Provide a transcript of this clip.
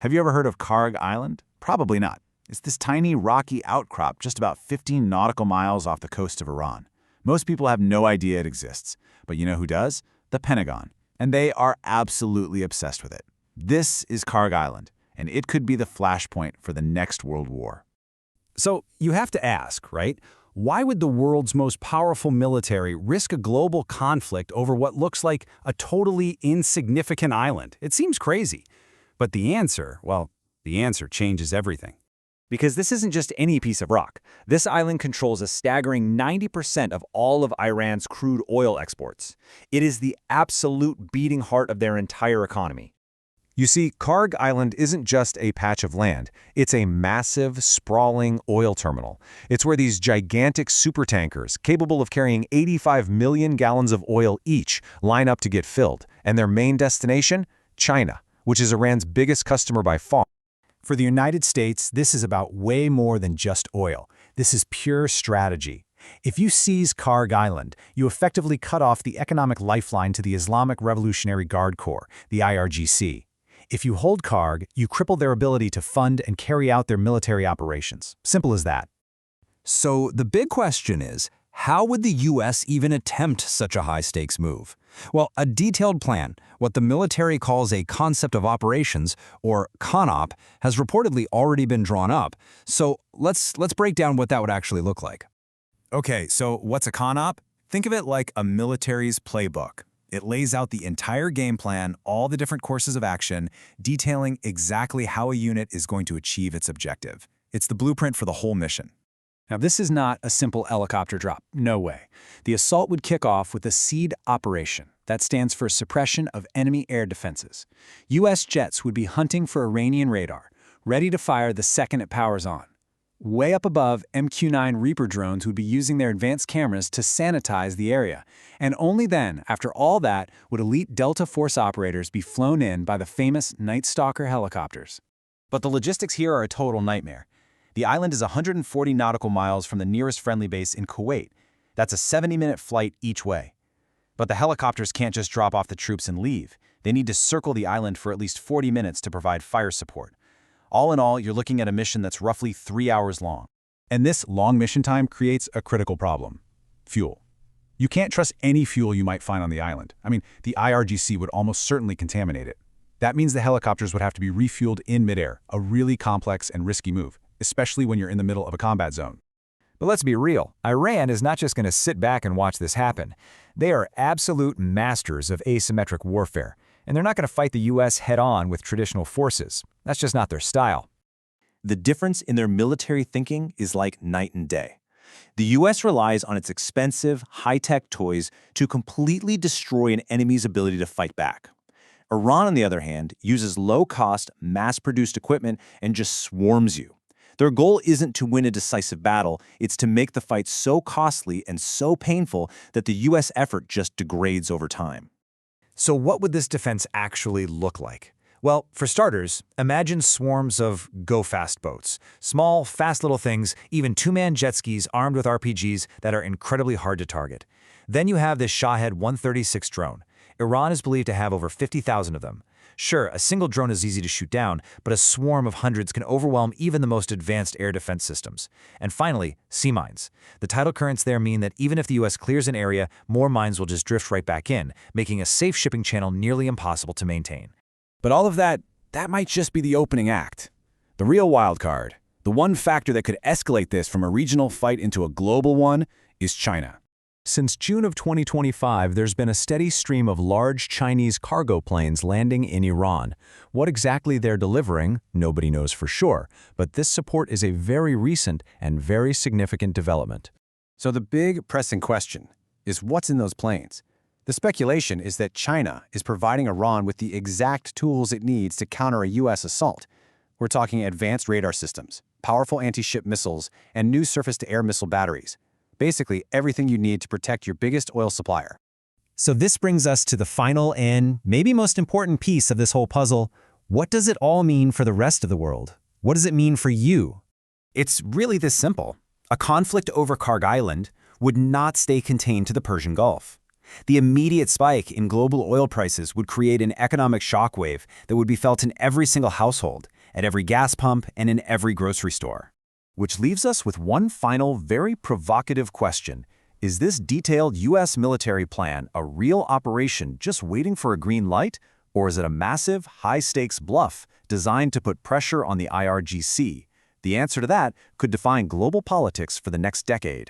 Have you ever heard of Kharg Island? Probably not. It's this tiny rocky outcrop just about 15 nautical miles off the coast of Iran. Most people have no idea it exists, but you know who does? The Pentagon. And they are absolutely obsessed with it. This is Kharg Island, and it could be the flashpoint for the next World War. So you have to ask, right? Why would the world's most powerful military risk a global conflict over what looks like a totally insignificant island? It seems crazy. But the answer, well, the answer changes everything. Because this isn't just any piece of rock. This island controls a staggering 90% of all of Iran's crude oil exports. It is the absolute beating heart of their entire economy. You see, Kharg Island isn't just a patch of land. It's a massive, sprawling oil terminal. It's where these gigantic supertankers, capable of carrying 85 million gallons of oil each, line up to get filled. And their main destination? China, which is Iran's biggest customer by far. For the United States, this is about way more than just oil. This is pure strategy. If you seize Kharg Island, you effectively cut off the economic lifeline to the Islamic Revolutionary Guard Corps, the IRGC. If you hold Kharg, you cripple their ability to fund and carry out their military operations. Simple as that. So the big question is, how would the U.S. even attempt such a high-stakes move? Well, a detailed plan, what the military calls a concept of operations, or CONOP, has reportedly already been drawn up. So let's break down what that would actually look like. Okay, so what's a CONOP? Think of it like a military's playbook. It lays out the entire game plan, all the different courses of action, detailing exactly how a unit is going to achieve its objective. It's the blueprint for the whole mission. Now, this is not a simple helicopter drop. No way. The assault would kick off with a SEED operation. That stands for Suppression of Enemy Air Defenses. U.S. jets would be hunting for Iranian radar, ready to fire the second it powers on. Way up above, MQ-9 Reaper drones would be using their advanced cameras to sanitize the area. And only then, after all that, would elite Delta Force operators be flown in by the famous Nightstalker helicopters. But the logistics here are a total nightmare. The island is 140 nautical miles from the nearest friendly base in Kuwait. That's a 70-minute flight each way. But the helicopters can't just drop off the troops and leave. They need to circle the island for at least 40 minutes to provide fire support. All in all, you're looking at a mission that's roughly 3 hours long. And this long mission time creates a critical problem: fuel. You can't trust any fuel you might find on the island. I mean, the IRGC would almost certainly contaminate it. That means the helicopters would have to be refueled in midair, a really complex and risky move, especially when you're in the middle of a combat zone. But let's be real, Iran is not just going to sit back and watch this happen. They are absolute masters of asymmetric warfare, and they're not going to fight the U.S. head-on with traditional forces. That's just not their style. The difference in their military thinking is like night and day. The U.S. relies on its expensive, high-tech toys to completely destroy an enemy's ability to fight back. Iran, on the other hand, uses low-cost, mass-produced equipment and just swarms you. Their goal isn't to win a decisive battle, it's to make the fight so costly and so painful that the U.S. effort just degrades over time. So what would this defense actually look like? Well, for starters, imagine swarms of go-fast boats. Small, fast little things, even two-man jet skis armed with RPGs that are incredibly hard to target. Then you have this Shahed 136 drone. Iran is believed to have over 50,000 of them. Sure, a single drone is easy to shoot down, but a swarm of hundreds can overwhelm even the most advanced air defense systems. And finally, sea mines. The tidal currents there mean that even if the U.S. clears an area, more mines will just drift right back in, making a safe shipping channel nearly impossible to maintain. But all of that might just be the opening act. The real wild card, the one factor that could escalate this from a regional fight into a global one, is China. Since June of 2025, there's been a steady stream of large Chinese cargo planes landing in Iran. What exactly they're delivering, nobody knows for sure, but this support is a very recent and very significant development. So the big pressing question is what's in those planes? The speculation is that China is providing Iran with the exact tools it needs to counter a U.S. assault. We're talking advanced radar systems, powerful anti-ship missiles, and new surface-to-air missile batteries. Basically, everything you need to protect your biggest oil supplier. So this brings us to the final and maybe most important piece of this whole puzzle. What does it all mean for the rest of the world? What does it mean for you? It's really this simple. A conflict over Kharg Island would not stay contained to the Persian Gulf. The immediate spike in global oil prices would create an economic shockwave that would be felt in every single household, at every gas pump, and in every grocery store. Which leaves us with one final, very provocative question. Is this detailed U.S. military plan a real operation just waiting for a green light, or is it a massive, high-stakes bluff designed to put pressure on the IRGC? The answer to that could define global politics for the next decade.